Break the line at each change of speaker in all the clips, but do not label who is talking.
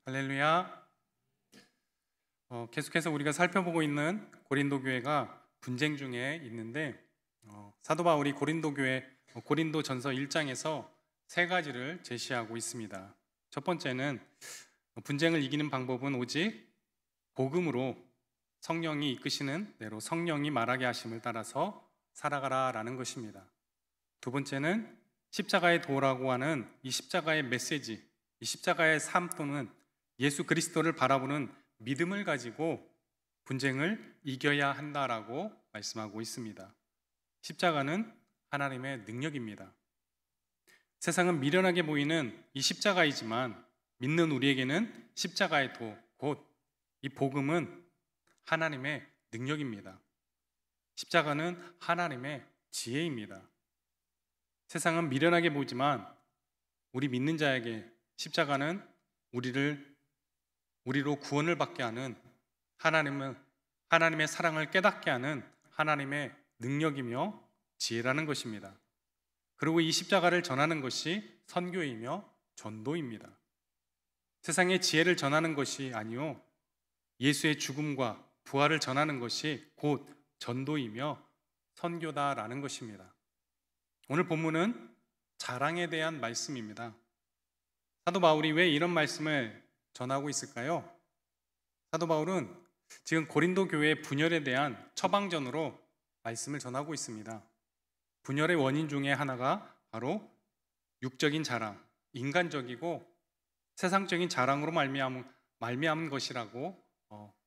할렐루야. 계속해서 우리가 살펴보고 있는 고린도 교회가 분쟁 중에 있는데 사도 바울이 고린도전서 1장에서 세 가지를 제시하고 있습니다. 첫 번째는 분쟁을 이기는 방법은 오직 복음으로 성령이 이끄시는 대로 성령이 말하게 하심을 따라서 살아가라라는 것입니다. 두 번째는 십자가의 도라고 하는 이 십자가의 메시지, 이 십자가의 삶 또는 예수 그리스도를 바라보는 믿음을 가지고 분쟁을 이겨야 한다라고 말씀하고 있습니다. 십자가는 하나님의 능력입니다. 세상은 미련하게 보이는 이 십자가이지만 믿는 우리에게는 십자가의 도, 곧 이 복음은 하나님의 능력입니다. 십자가는 하나님의 지혜입니다. 세상은 미련하게 보지만 우리 믿는 자에게 십자가는 우리로 구원을 받게 하는 하나님의 사랑을 깨닫게 하는 하나님의 능력이며 지혜라는 것입니다. 그리고 이 십자가를 전하는 것이 선교이며 전도입니다. 세상의 지혜를 전하는 것이 아니요 예수의 죽음과 부활을 전하는 것이 곧 전도이며 선교다라는 것입니다. 오늘 본문은 자랑에 대한 말씀입니다. 사도 바울이 왜 이런 말씀을 전하고 있을까요? 사도 바울은 지금 고린도 교회의 분열에 대한 처방전으로 말씀을 전하고 있습니다. 분열의 원인 중에 하나가 바로 육적인 자랑, 인간적이고 세상적인 자랑으로 말미암은 것이라고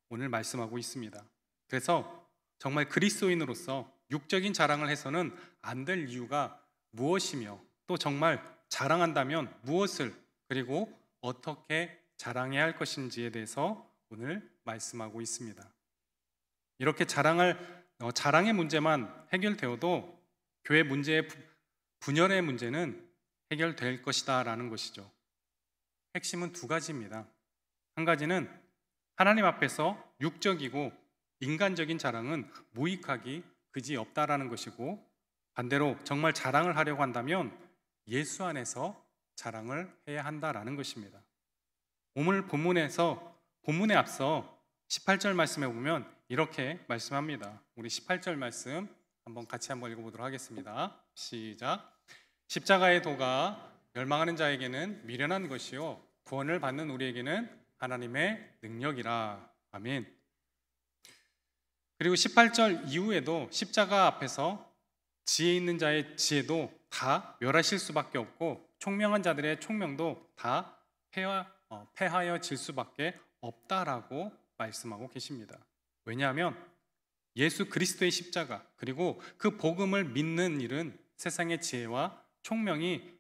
오늘 말씀하고 있습니다. 그래서 정말 그리스도인으로서 육적인 자랑을 해서는 안 될 이유가 무엇이며 또 정말 자랑한다면 무엇을 그리고 어떻게 자랑해야 할 것인지에 대해서 오늘 말씀하고 있습니다. 이렇게 자랑의 문제만 해결되어도 교회 문제의 분열의 문제는 해결될 것이다 라는 것이죠. 핵심은 두 가지입니다. 한 가지는 하나님 앞에서 육적이고 인간적인 자랑은 무익하기 그지없다라는 것이고, 반대로 정말 자랑을 하려고 한다면 예수 안에서 자랑을 해야 한다라는 것입니다. 오늘 본문에 앞서 18절 말씀에 보면 이렇게 말씀합니다. 우리 18절 말씀 같이 읽어보도록 하겠습니다. 시작. 십자가의 도가 멸망하는 자에게는 미련한 것이요 구원을 받는 우리에게는 하나님의 능력이라. 아멘. 그리고 18절 이후에도 십자가 앞에서 지혜 있는 자의 지혜도 다 멸하실 수밖에 없고 총명한 자들의 총명도 다 패하여질 수밖에 없다라고 말씀하고 계십니다. 왜냐하면 예수 그리스도의 십자가 그리고 그 복음을 믿는 일은 세상의 지혜와 총명이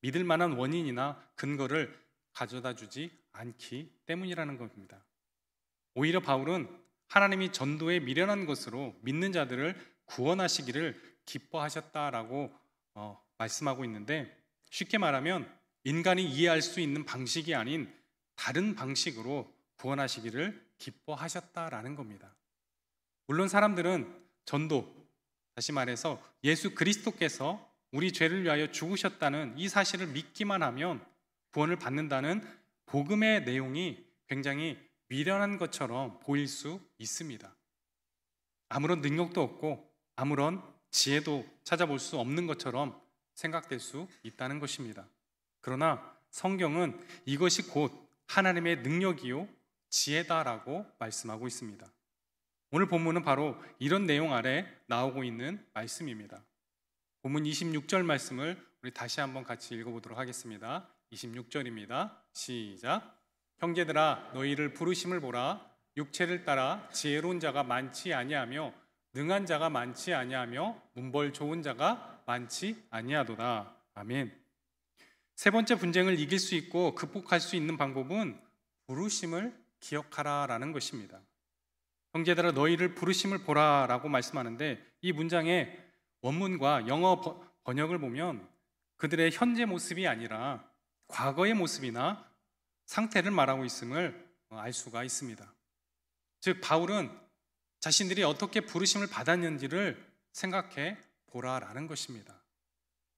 믿을 만한 원인이나 근거를 가져다 주지 않기 때문이라는 겁니다. 오히려 바울은 하나님이 전도에 미련한 것으로 믿는 자들을 구원하시기를 기뻐하셨다라고 말씀하고 있는데, 쉽게 말하면 인간이 이해할 수 있는 방식이 아닌 다른 방식으로 구원하시기를 기뻐하셨다라는 겁니다. 물론 사람들은 전도, 다시 말해서 예수 그리스도께서 우리 죄를 위하여 죽으셨다는 이 사실을 믿기만 하면 구원을 받는다는 복음의 내용이 굉장히 미련한 것처럼 보일 수 있습니다. 아무런 능력도 없고 아무런 지혜도 찾아볼 수 없는 것처럼 생각될 수 있다는 것입니다. 그러나 성경은 이것이 곧 하나님의 능력이요 지혜다라고 말씀하고 있습니다. 오늘 본문은 바로 이런 내용 아래 나오고 있는 말씀입니다. 본문 26절 말씀을 우리 다시 한번 같이 읽어보도록 하겠습니다. 26절입니다. 시작. 형제들아 너희를 부르심을 보라. 육체를 따라 지혜로운 자가 많지 아니하며 능한 자가 많지 아니하며 문벌 좋은 자가 많지 아니하도다. 아멘. 세 번째 분쟁을 이길 수 있고 극복할 수 있는 방법은 부르심을 기억하라라는 것입니다. 형제들아 너희를 부르심을 보라라고 말씀하는데, 이 문장의 원문과 영어 번역을 보면 그들의 현재 모습이 아니라 과거의 모습이나 상태를 말하고 있음을 알 수가 있습니다. 즉 바울은 자신들이 어떻게 부르심을 받았는지를 생각해 보라라는 것입니다.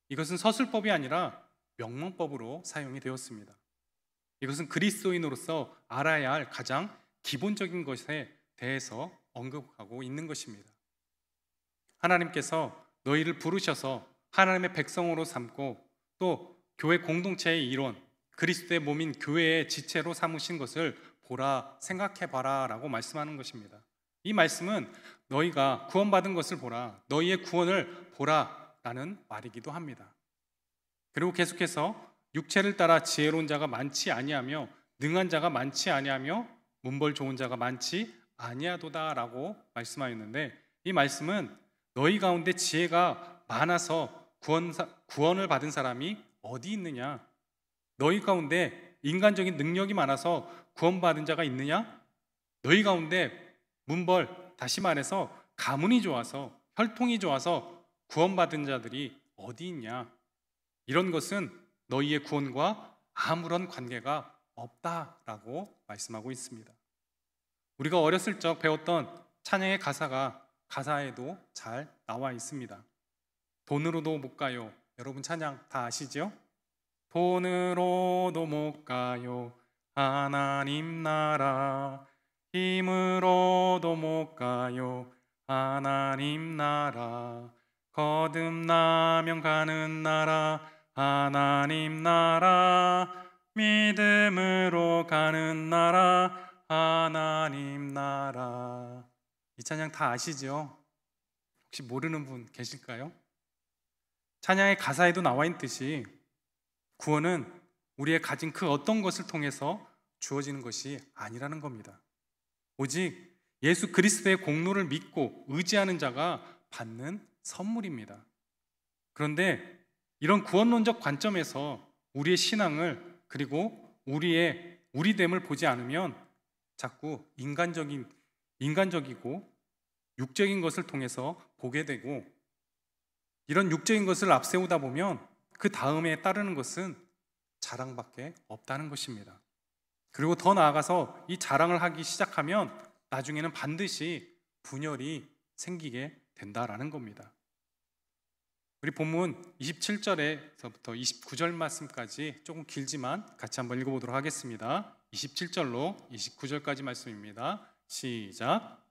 이것은 서술법이 아니라 명문법으로 사용이 되었습니다. 이것은 그리스도인으로서 알아야 할 가장 기본적인 것에 대해서 언급하고 있는 것입니다. 하나님께서 너희를 부르셔서 하나님의 백성으로 삼고 또 교회 공동체의 일원, 그리스도의 몸인 교회의 지체로 삼으신 것을 보라, 생각해봐라 라고 말씀하는 것입니다. 이 말씀은 너희가 구원받은 것을 보라, 너희의 구원을 보라 라는 말이기도 합니다. 그리고 계속해서 육체를 따라 지혜로운 자가 많지 아니하며 능한 자가 많지 아니하며 문벌 좋은 자가 많지 아니하도다 라고 말씀하였는데, 이 말씀은 너희 가운데 지혜가 많아서 구원을 받은 사람이 어디 있느냐, 너희 가운데 인간적인 능력이 많아서 구원받은 자가 있느냐, 너희 가운데 문벌, 다시 말해서 가문이 좋아서 혈통이 좋아서 구원받은 자들이 어디 있냐, 이런 것은 너희의 구원과 아무런 관계가 없다라고 말씀하고 있습니다. 우리가 어렸을 적 배웠던 찬양의 가사에도 잘 나와 있습니다. 돈으로도 못 가요. 여러분 찬양 다 아시죠? 돈으로도 못 가요. 하나님 나라. 힘으로도 못 가요. 하나님 나라. 거듭나면 가는 나라. 하나님 나라. 믿음으로 가는 나라. 하나님 나라. 이 찬양 다 아시죠? 혹시 모르는 분 계실까요? 찬양의 가사에도 나와 있듯이 구원은 우리의 가진 그 어떤 것을 통해서 주어지는 것이 아니라는 겁니다. 오직 예수 그리스도의 공로를 믿고 의지하는 자가 받는 선물입니다. 그런데 이런 구원론적 관점에서 우리의 신앙을, 그리고 우리됨을 보지 않으면 자꾸 인간적이고 육적인 것을 통해서 보게 되고, 이런 육적인 것을 앞세우다 보면 그 다음에 따르는 것은 자랑밖에 없다는 것입니다. 그리고 더 나아가서 이 자랑을 하기 시작하면 나중에는 반드시 분열이 생기게 된다라는 겁니다. 우리 본문 27절에서부터 29절 말씀까지 조금 길지만 같이 한번 읽어보도록 하겠습니다. 27절로 29절까지 말씀입니다. 시작.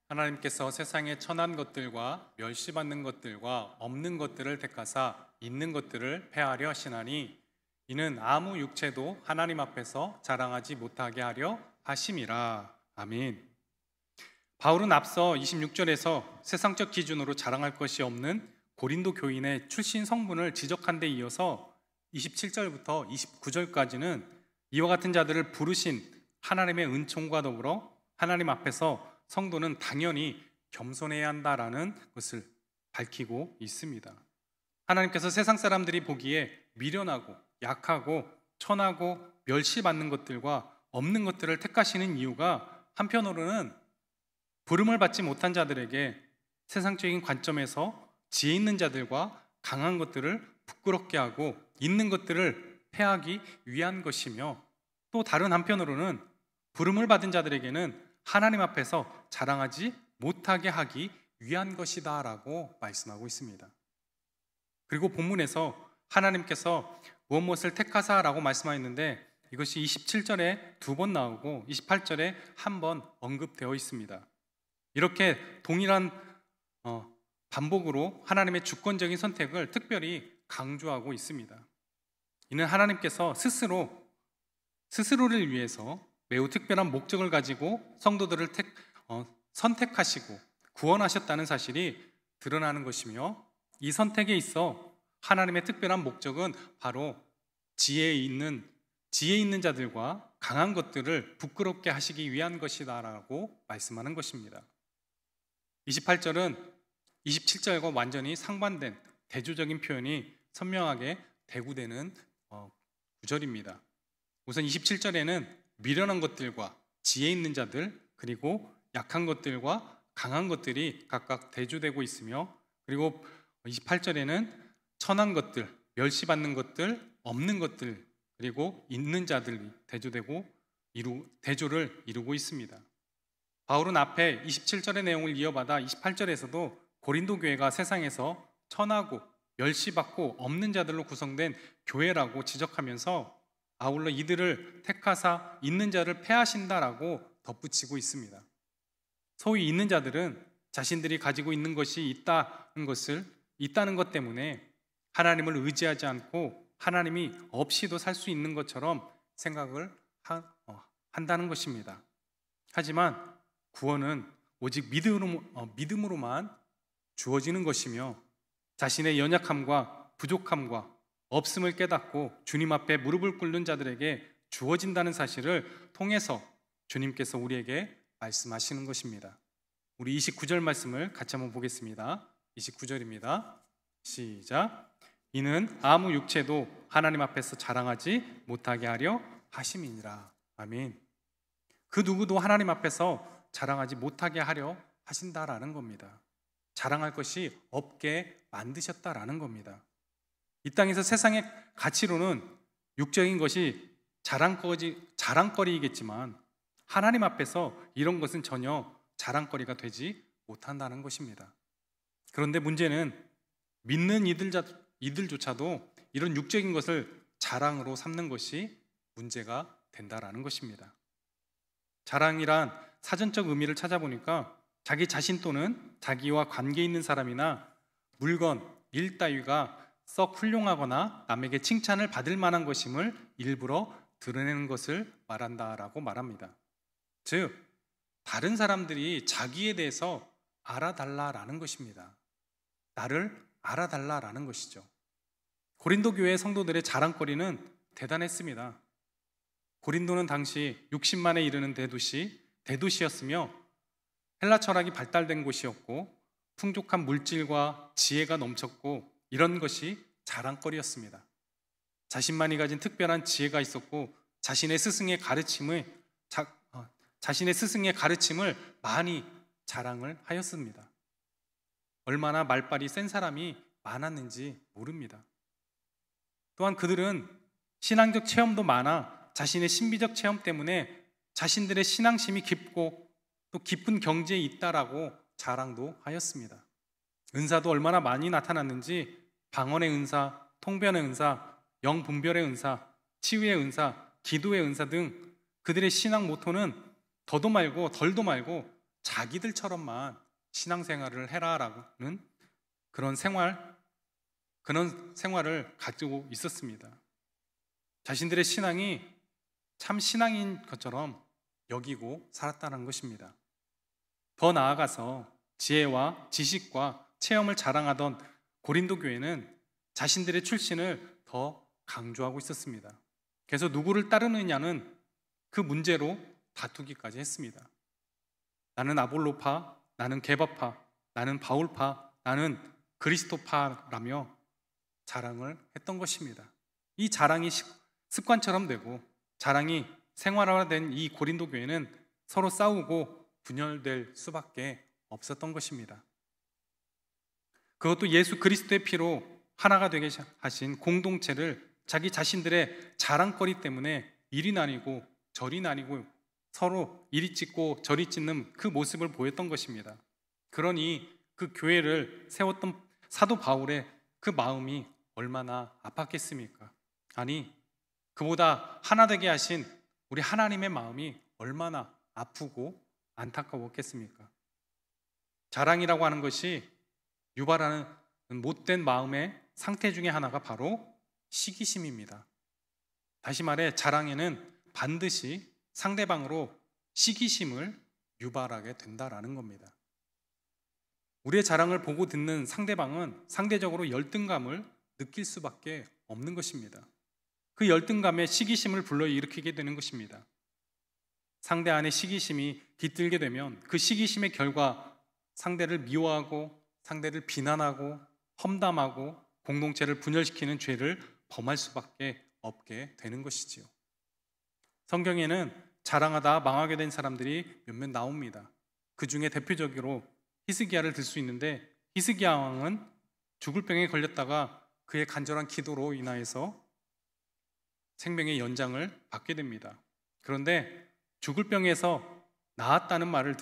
하나님께서 세상의 천한 것들과 멸시받는 것들과 없는 것들을 택하사 있는 것들을 폐하려 하시나니 이는 아무 육체도 하나님 앞에서 자랑하지 못하게 하려 하심이라. 아멘. 바울은 앞서 26절에서 세상적 기준으로 자랑할 것이 없는 고린도 교인의 출신 성분을 지적한 데 이어서 27절부터 29절까지는 이와 같은 자들을 부르신 하나님의 은총과 더불어 하나님 앞에서 성도는 당연히 겸손해야 한다라는 것을 밝히고 있습니다. 하나님께서 세상 사람들이 보기에 미련하고 약하고 천하고 멸시받는 것들과 없는 것들을 택하시는 이유가 한편으로는 부름을 받지 못한 자들에게 세상적인 관점에서 지혜 있는 자들과 강한 것들을 부끄럽게 하고 있는 것들을 폐하기 위한 것이며, 또 다른 한편으로는 부름을 받은 자들에게는 하나님 앞에서 자랑하지 못하게 하기 위한 것이다 라고 말씀하고 있습니다. 그리고 본문에서 하나님께서 무엇을 택하사 라고 말씀하였는데 이것이 27절에 2번 나오고 28절에 1번 언급되어 있습니다. 이렇게 동일한 반복으로 하나님의 주권적인 선택을 특별히 강조하고 있습니다. 이는 하나님께서 스스로를 위해서 매우 특별한 목적을 가지고 성도들을 선택하시고 구원하셨다는 사실이 드러나는 것이며, 이 선택에 있어 하나님의 특별한 목적은 바로 지혜 있는 자들과 강한 것들을 부끄럽게 하시기 위한 것이다 라고 말씀하는 것입니다. 28절은 27절과 완전히 상반된 대조적인 표현이 선명하게 대구되는 구절입니다. 우선 27절에는 미련한 것들과 지혜 있는 자들, 그리고 약한 것들과 강한 것들이 각각 대조되고 있으며, 그리고 28절에는 천한 것들, 멸시받는 것들, 없는 것들, 그리고 있는 자들이 대조를 이루고 있습니다. 바울은 앞에 27절의 내용을 이어받아 28절에서도 고린도 교회가 세상에서 천하고 멸시받고 없는 자들로 구성된 교회라고 지적하면서 아울러 이들을 택하사 있는 자를 패하신다라고 덧붙이고 있습니다. 소위 있는 자들은 자신들이 가지고 있는 것이 있다는 것 때문에 하나님을 의지하지 않고 하나님이 없이도 살 수 있는 것처럼 생각을 한다는 것입니다. 하지만 구원은 오직 믿음으로만 주어지는 것이며 자신의 연약함과 부족함과 없음을 깨닫고 주님 앞에 무릎을 꿇는 자들에게 주어진다는 사실을 통해서 주님께서 우리에게 말씀하시는 것입니다. 우리 29절 말씀을 같이 한번 보겠습니다. 29절입니다. 시작. 이는 아무 육체도 하나님 앞에서 자랑하지 못하게 하려 하심이니라. 아멘. 그 누구도 하나님 앞에서 자랑하지 못하게 하려 하신다라는 겁니다. 자랑할 것이 없게 만드셨다라는 겁니다. 이 땅에서 세상의 가치로는 육적인 것이 자랑거리이겠지만 하나님 앞에서 이런 것은 전혀 자랑거리가 되지 못한다는 것입니다. 그런데 문제는 믿는 이들조차도 이런 육적인 것을 자랑으로 삼는 것이 문제가 된다라는 것입니다. 자랑이란 사전적 의미를 찾아보니까 자기 자신 또는 자기와 관계 있는 사람이나 물건, 일 따위가 썩 훌륭하거나 남에게 칭찬을 받을 만한 것임을 일부러 드러내는 것을 말한다라고 말합니다. 즉, 다른 사람들이 자기에 대해서 알아달라라는 것입니다. 나를 알아달라라는 것이죠. 고린도 교회 성도들의 자랑거리는 대단했습니다. 고린도는 당시 60만에 이르는 대도시였으며 헬라 철학이 발달된 곳이었고 풍족한 물질과 지혜가 넘쳤고 이런 것이 자랑거리였습니다. 자신만이 가진 특별한 지혜가 있었고 자신의 스승의 가르침을 많이 자랑을 하였습니다. 얼마나 말빨이 센 사람이 많았는지 모릅니다. 또한 그들은 신앙적 체험도 많아 자신의 신비적 체험 때문에 자신들의 신앙심이 깊고 또 깊은 경지에 있다라고 자랑도 하였습니다. 은사도 얼마나 많이 나타났는지 방언의 은사, 통변의 은사, 영분별의 은사, 치유의 은사, 기도의 은사 등 그들의 신앙 모토는 더도 말고 덜도 말고 자기들처럼만 신앙생활을 해라라는 그런 생활을 가지고 있었습니다. 자신들의 신앙이 참 신앙인 것처럼 여기고 살았다는 것입니다. 더 나아가서 지혜와 지식과 체험을 자랑하던 고린도 교회는 자신들의 출신을 더 강조하고 있었습니다. 그래서 누구를 따르느냐는 그 문제로 다투기까지 했습니다. 나는 아볼로파, 나는 게바파, 나는 바울파, 나는 그리스도파라며 자랑을 했던 것입니다. 이 자랑이 습관처럼 되고 자랑이 생활화된 이 고린도 교회는 서로 싸우고 분열될 수밖에 없었던 것입니다. 그것도 예수 그리스도의 피로 하나가 되게 하신 공동체를 자기 자신들의 자랑거리 때문에 이리 나뉘고 저리 나뉘고 서로 이리 찢고 저리 찢는 그 모습을 보였던 것입니다. 그러니 그 교회를 세웠던 사도 바울의 그 마음이 얼마나 아팠겠습니까? 아니, 그보다 하나 되게 하신 우리 하나님의 마음이 얼마나 아프고 안타까웠겠습니까? 자랑이라고 하는 것이 유발하는 못된 마음의 상태 중에 하나가 바로 시기심입니다. 다시 말해 자랑에는 반드시 상대방으로 시기심을 유발하게 된다라는 겁니다. 우리의 자랑을 보고 듣는 상대방은 상대적으로 열등감을 느낄 수밖에 없는 것입니다. 그 열등감에 시기심을 불러일으키게 되는 것입니다. 상대 안에 시기심이 깃들게 되면 그 시기심의 결과 상대를 미워하고 상대를 비난하고 험담하고 공동체를 분열시키는 죄를 범할 수밖에 없게 되는 것이지요. 성경에는 자랑하다 망하게 된 사람들이 몇몇 나옵니다. 그 중에 대표적으로 히스기야를 들 수 있는데 히스기야 왕은 죽을 병에 걸렸다가 그의 간절한 기도로 인하여서 생명의 연장을 받게 됩니다. 그런데 죽을 병에서 나았다는 말을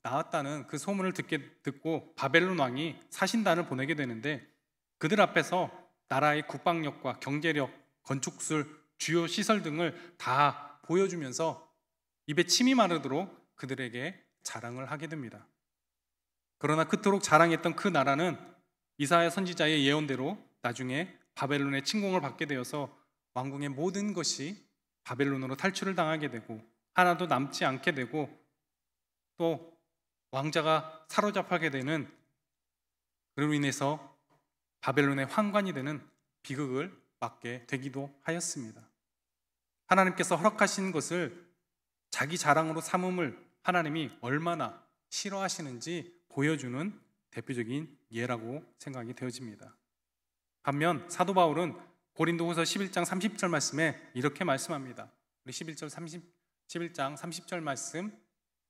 나았다는 그 소문을 듣고 바벨론 왕이 사신단을 보내게 되는데, 그들 앞에서 나라의 국방력과 경제력, 건축술, 주요 시설 등을 다 보여주면서 입에 침이 마르도록 그들에게 자랑을 하게 됩니다. 그러나 그토록 자랑했던 그 나라는 이사야 선지자의 예언대로 나중에 바벨론의 침공을 받게 되어서 왕궁의 모든 것이 바벨론으로 탈출을 당하게 되고 하나도 남지 않게 되고, 또 왕자가 사로잡히게 되는, 그로 인해서 바벨론의 환관이 되는 비극을 맞게 되기도 하였습니다. 하나님께서 허락하신 것을 자기 자랑으로 삼음을 하나님이 얼마나 싫어하시는지 보여주는 대표적인 예라고 생각이 되어집니다. 반면 사도 바울은 고린도후서 11장 30절 말씀에 이렇게 말씀합니다. 우리 11장 30절 말씀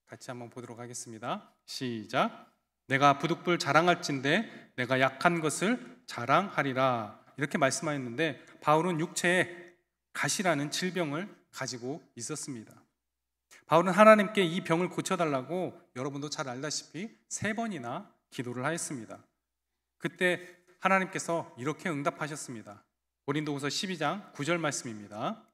같이 한번 보도록 하겠습니다. 시작. 내가 부득불 자랑할진대 내가 약한 것을 자랑하리라. 이렇게 말씀하였는데, 바울은 육체에 가시라는 질병을 가지고 있었습니다. 바울은 하나님께 이 병을 고쳐달라고, 여러분도 잘 알다시피 3번이나 기도를 하였습니다. 그때 하나님께서 이렇게 응답하셨습니다. 고린도후서 12장 9절 말씀입니다.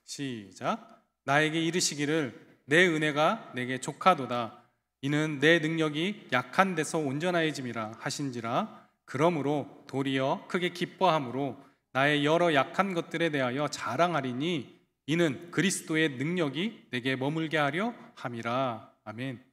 시작. 나에게 이르시기를 내 은혜가 내게 족하도다. 이는 내 능력이 약한 데서 온전하여짐이라 하신지라. 그러므로 도리어 크게 기뻐함으로 나의 여러 약한 것들에 대하여 자랑하리니 이는 그리스도의 능력이 내게 머물게 하려 함이라. 아멘.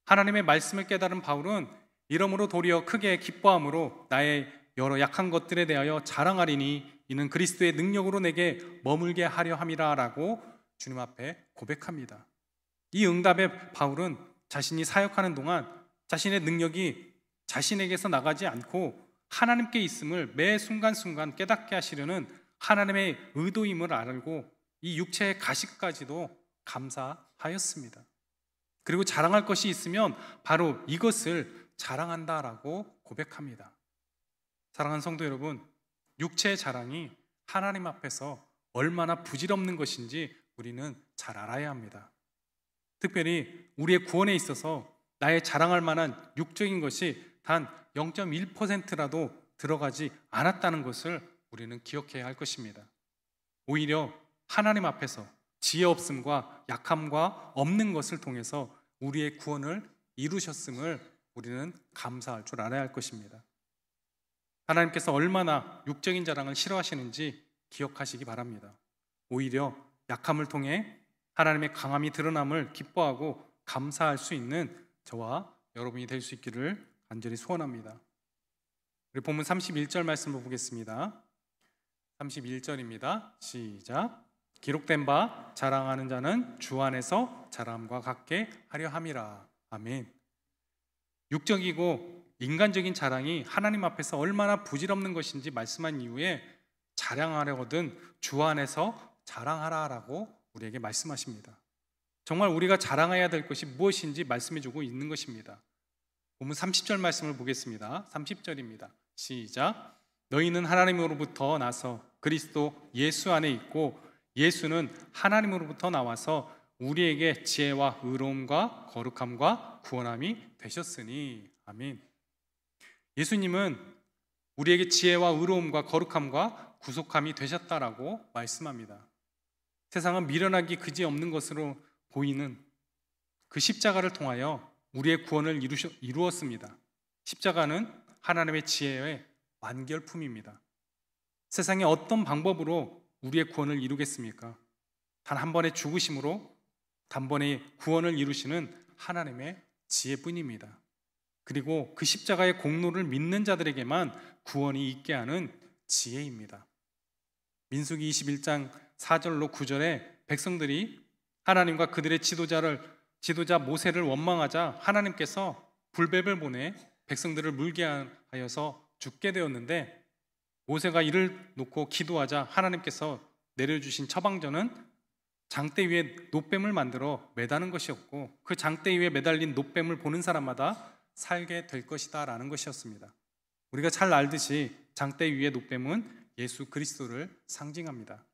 하나님의 말씀을 깨달은 바울은 이러므로 도리어 크게 기뻐함으로 나의 여러 약한 것들에 대하여 자랑하리니 이는 그리스도의 능력으로 내게 머물게 하려 함이라 라고 주님 앞에 고백합니다. 이 응답에 바울은 자신이 사역하는 동안 자신의 능력이 자신에게서 나가지 않고 하나님께 있음을 매 순간순간 깨닫게 하시려는 하나님의 의도임을 알고 이 육체의 가시까지도 감사하였습니다. 그리고 자랑할 것이 있으면 바로 이것을 자랑한다라고 고백합니다. 사랑하는 성도 여러분, 육체의 자랑이 하나님 앞에서 얼마나 부질없는 것인지 우리는 잘 알아야 합니다. 특별히 우리의 구원에 있어서 나의 자랑할 만한 육적인 것이 단 0.1%라도 들어가지 않았다는 것을 우리는 기억해야 할 것입니다. 오히려 하나님 앞에서 지혜 없음과 약함과 없는 것을 통해서 우리의 구원을 이루셨음을 우리는 감사할 줄 알아야 할 것입니다. 하나님께서 얼마나 육적인 자랑을 싫어하시는지 기억하시기 바랍니다. 오히려 약함을 통해 하나님의 강함이 드러남을 기뻐하고 감사할 수 있는 저와 여러분이 될 수 있기를 간절히 소원합니다. 우리 본문 31절 말씀을 보겠습니다. 31절입니다. 시작. 기록된 바 자랑하는 자는 주 안에서 자랑함과 같게 하려 함이라. 아멘. 육적이고 인간적인 자랑이 하나님 앞에서 얼마나 부질없는 것인지 말씀한 이후에 자랑하려거든 주 안에서 자랑하라라고 우리에게 말씀하십니다. 정말 우리가 자랑해야 될 것이 무엇인지 말씀해주고 있는 것입니다. 본문 30절 말씀을 보겠습니다. 30절입니다. 시작. 너희는 하나님으로부터 나서 그리스도 예수 안에 있고 예수는 하나님으로부터 나와서 우리에게 지혜와 의로움과 거룩함과 구원함이 되셨으니. 아멘. 예수님은 우리에게 지혜와 의로움과 거룩함과 구속함이 되셨다라고 말씀합니다. 세상은 미련하기 그지없는 것으로 보이는 그 십자가를 통하여 우리의 구원을 이루었습니다. 십자가는 하나님의 지혜의 완결품입니다. 세상에 어떤 방법으로 우리의 구원을 이루겠습니까? 단 한 번의 죽으심으로 단번에 구원을 이루시는 하나님의 지혜뿐입니다. 그리고 그 십자가의 공로를 믿는 자들에게만 구원이 있게 하는 지혜입니다. 민수기 21장 4절로 9절에 백성들이 하나님과 그들의 지도자 모세를 원망하자 하나님께서 불뱀을 보내 백성들을 물게 하여서 죽게 되었는데, 모세가 이를 놓고 기도하자 하나님께서 내려주신 처방전은 장대 위에 놋뱀을 만들어 매다는 것이었고 그 장대 위에 매달린 놋뱀을 보는 사람마다 살게 될 것이다 라는 것이었습니다. 우리가 잘 알듯이 장대 위의 놋뱀은 예수 그리스도를 상징합니다.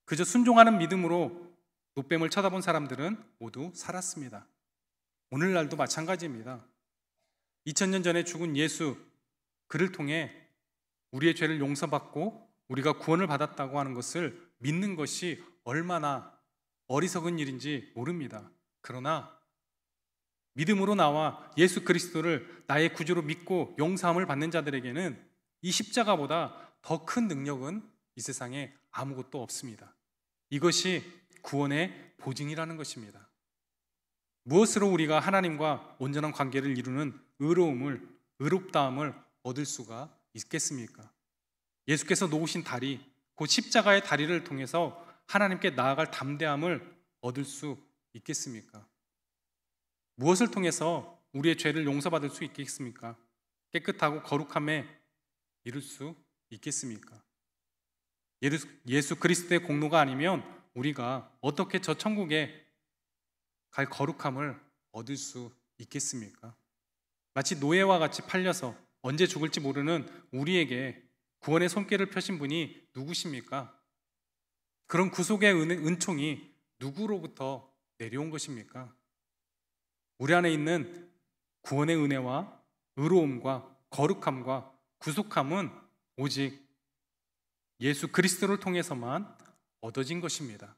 그저 순종하는 믿음으로 노뱀을 쳐다본 사람들은 모두 살았습니다. 오늘날도 마찬가지입니다. 2000년 전에 죽은 예수, 그를 통해 우리의 죄를 용서받고 우리가 구원을 받았다고 하는 것을 믿는 것이 얼마나 어리석은 일인지 모릅니다. 그러나 믿음으로 나와 예수 그리스도를 나의 구주로 믿고 용서함을 받는 자들에게는 이 십자가보다 더 큰 능력은 이 세상에 아무것도 없습니다. 이것이 구원의 보증이라는 것입니다. 무엇으로 우리가 하나님과 온전한 관계를 이루는 의롭다함을 얻을 수가 있겠습니까? 예수께서 놓으신 다리, 곧 십자가의 다리를 통해서 하나님께 나아갈 담대함을 얻을 수 있겠습니까? 무엇을 통해서 우리의 죄를 용서받을 수 있겠습니까? 깨끗하고 거룩함에 이룰 수 있겠습니까? 예수 그리스도의 공로가 아니면 우리가 어떻게 저 천국에 갈 거룩함을 얻을 수 있겠습니까? 마치 노예와 같이 팔려서 언제 죽을지 모르는 우리에게 구원의 손길을 펴신 분이 누구십니까? 그런 구속의 은총이 누구로부터 내려온 것입니까? 우리 안에 있는 구원의 은혜와 의로움과 거룩함과 구속함은 오직 예수 그리스도를 통해서만 얻어진 것입니다.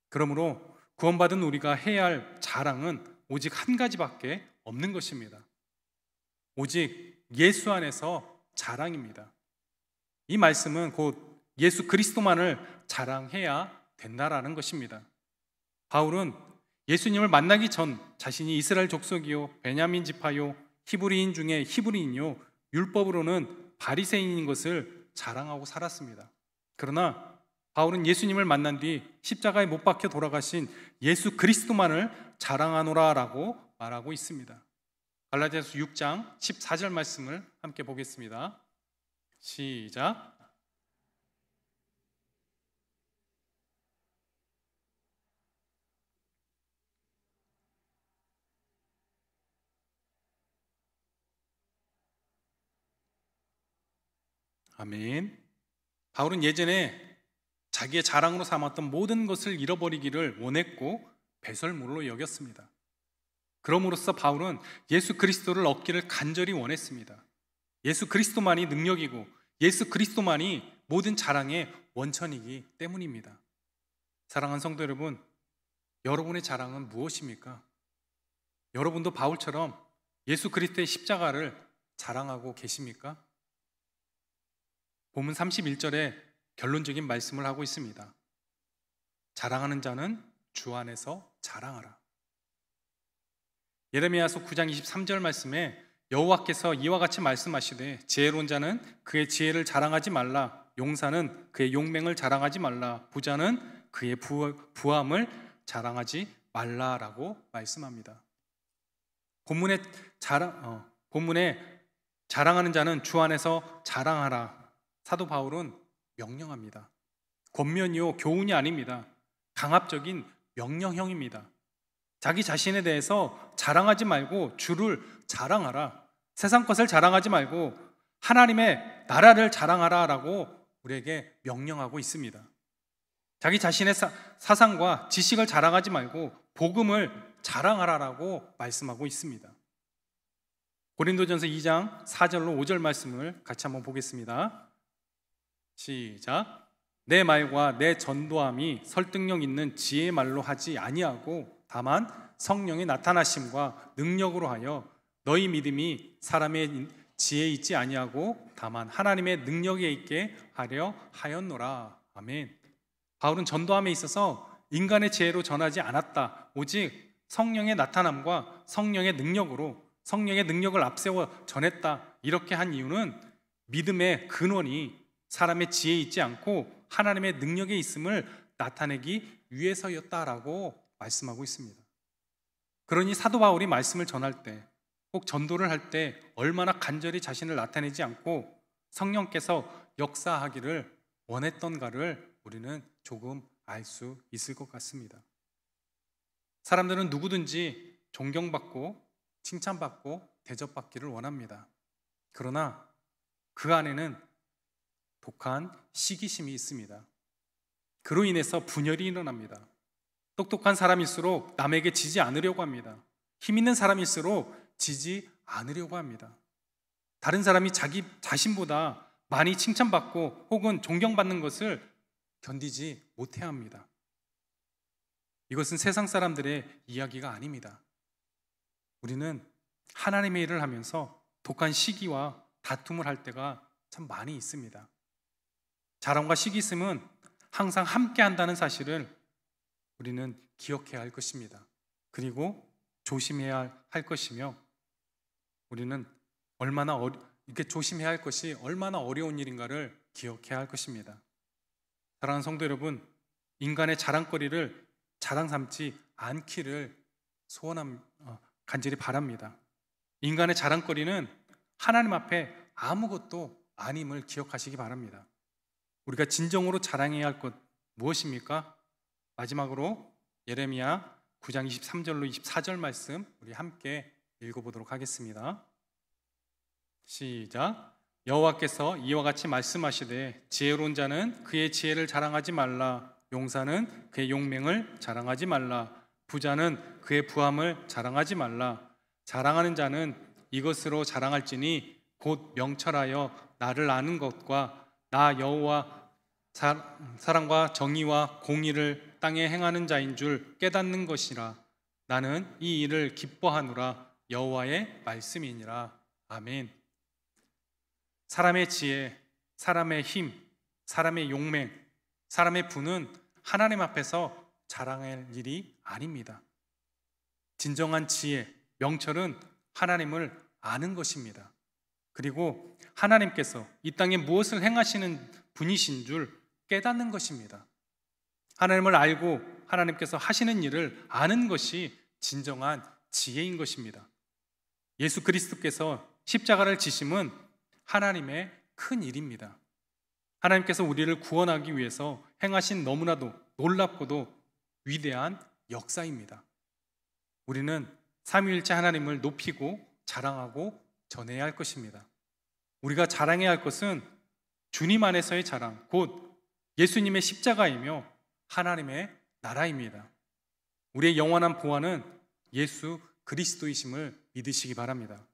그러므로 구원받은 우리가 해야 할 자랑은 오직 한 가지밖에 없는 것입니다. 오직 예수 안에서 자랑입니다. 이 말씀은 곧 예수 그리스도만을 자랑해야 된다라는 것입니다. 바울은 예수님을 만나기 전 자신이 이스라엘 족속이요 베냐민 지파요 히브리인 중에 히브리인요 율법으로는 바리새인인 것을 자랑하고 살았습니다. 그러나 바울은 예수님을 만난 뒤 십자가에 못 박혀 돌아가신 예수 그리스도만을 자랑하노라라고 말하고 있습니다. 갈라디아서 6장 14절 말씀을 함께 보겠습니다. 시작. 아멘. 바울은 예전에 자기의 자랑으로 삼았던 모든 것을 잃어버리기를 원했고 배설물로 여겼습니다. 그럼으로써 바울은 예수 그리스도를 얻기를 간절히 원했습니다. 예수 그리스도만이 능력이고 예수 그리스도만이 모든 자랑의 원천이기 때문입니다. 사랑하는 성도 여러분, 여러분의 자랑은 무엇입니까? 여러분도 바울처럼 예수 그리스도의 십자가를 자랑하고 계십니까? 본문 31절에 결론적인 말씀을 하고 있습니다. 자랑하는 자는 주 안에서 자랑하라. 예레미야서 9장 23절 말씀에 여호와께서 이와 같이 말씀하시되 지혜로운 자는 그의 지혜를 자랑하지 말라. 용사는 그의 용맹을 자랑하지 말라. 부자는 그의 부함을 자랑하지 말라라고 말씀합니다. 본문에 자랑하는 자는 주 안에서 자랑하라. 사도 바울은 명령합니다. 권면이요 교훈이 아닙니다. 강압적인 명령형입니다. 자기 자신에 대해서 자랑하지 말고 주를 자랑하라. 세상 것을 자랑하지 말고 하나님의 나라를 자랑하라 라고 우리에게 명령하고 있습니다. 자기 자신의 사상과 지식을 자랑하지 말고 복음을 자랑하라라고 말씀하고 있습니다. 고린도전서 2장 4절로 5절 말씀을 같이 한번 보겠습니다. 시작. 내 말과 내 전도함이 설득력 있는 지혜의 말로 하지 아니하고 다만 성령의 나타나심과 능력으로 하여 너희 믿음이 사람의 지혜에 있지 아니하고 다만 하나님의 능력에 있게 하려 하였노라. 아멘. 바울은 전도함에 있어서 인간의 지혜로 전하지 않았다. 오직 성령의 나타남과 성령의 능력을 앞세워 전했다. 이렇게 한 이유는 믿음의 근원이 사람의 지혜에 있지 않고 하나님의 능력에 있음을 나타내기 위해서였다라고 말씀하고 있습니다. 그러니 사도 바울이 말씀을 전할 때, 꼭 전도를 할 때 얼마나 간절히 자신을 나타내지 않고 성령께서 역사하기를 원했던가를 우리는 조금 알 수 있을 것 같습니다. 사람들은 누구든지 존경받고 칭찬받고 대접받기를 원합니다. 그러나 그 안에는 독한 시기심이 있습니다. 그로 인해서 분열이 일어납니다. 똑똑한 사람일수록 남에게 지지 않으려고 합니다. 힘 있는 사람일수록 지지 않으려고 합니다. 다른 사람이 자기 자신보다 많이 칭찬받고 혹은 존경받는 것을 견디지 못해야 합니다. 이것은 세상 사람들의 이야기가 아닙니다. 우리는 하나님의 일을 하면서 독한 시기와 다툼을 할 때가 참 많이 있습니다. 자랑과 시기심은 항상 함께 한다는 사실을 우리는 기억해야 할 것입니다. 그리고 조심해야 할 것이며, 우리는 이렇게 조심해야 할 것이 얼마나 어려운 일인가를 기억해야 할 것입니다. 사랑하는 성도 여러분, 인간의 자랑거리를 자랑 삼지 않기를 간절히 바랍니다. 인간의 자랑거리는 하나님 앞에 아무것도 아님을 기억하시기 바랍니다. 우리가 진정으로 자랑해야 할 것 무엇입니까? 마지막으로 예레미야 9장 23절로 24절 말씀 우리 함께 읽어보도록 하겠습니다. 시작. 여호와께서 이와 같이 말씀하시되 지혜로운 자는 그의 지혜를 자랑하지 말라. 용사는 그의 용맹을 자랑하지 말라. 부자는 그의 부함을 자랑하지 말라. 자랑하는 자는 이것으로 자랑할지니 곧 명철하여 나를 아는 것과 나 여호와 사랑과 정의와 공의를 땅에 행하는 자인 줄 깨닫는 것이라. 나는 이 일을 기뻐하노라. 여호와의 말씀이니라. 아멘. 사람의 지혜, 사람의 힘, 사람의 용맹, 사람의 부는 하나님 앞에서 자랑할 일이 아닙니다. 진정한 지혜, 명철은 하나님을 아는 것입니다. 그리고 하나님께서 이 땅에 무엇을 행하시는 분이신 줄 깨닫는 것입니다. 하나님을 알고 하나님께서 하시는 일을 아는 것이 진정한 지혜인 것입니다. 예수 그리스도께서 십자가를 지심은 하나님의 큰 일입니다. 하나님께서 우리를 구원하기 위해서 행하신 너무나도 놀랍고도 위대한 역사입니다. 우리는 삼위일체 하나님을 높이고 자랑하고 전해야 할 것입니다. 우리가 자랑해야 할 것은 주님 안에서의 자랑, 곧 예수님의 십자가이며 하나님의 나라입니다. 우리의 영원한 보안은 예수 그리스도이심을 믿으시기 바랍니다.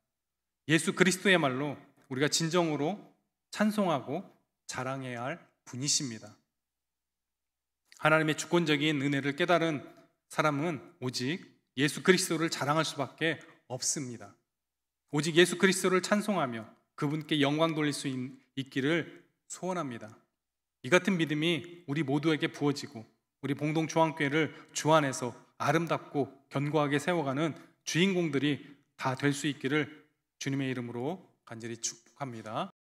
예수 그리스도야말로 우리가 진정으로 찬송하고 자랑해야 할 분이십니다. 하나님의 주권적인 은혜를 깨달은 사람은 오직 예수 그리스도를 자랑할 수밖에 없습니다. 오직 예수 그리스도를 찬송하며 그분께 영광 돌릴 수 있기를 소원합니다. 이 같은 믿음이 우리 모두에게 부어지고 우리 봉동중앙교회를 주 안에서 아름답고 견고하게 세워가는 주인공들이 다 될 수 있기를 주님의 이름으로 간절히 축복합니다.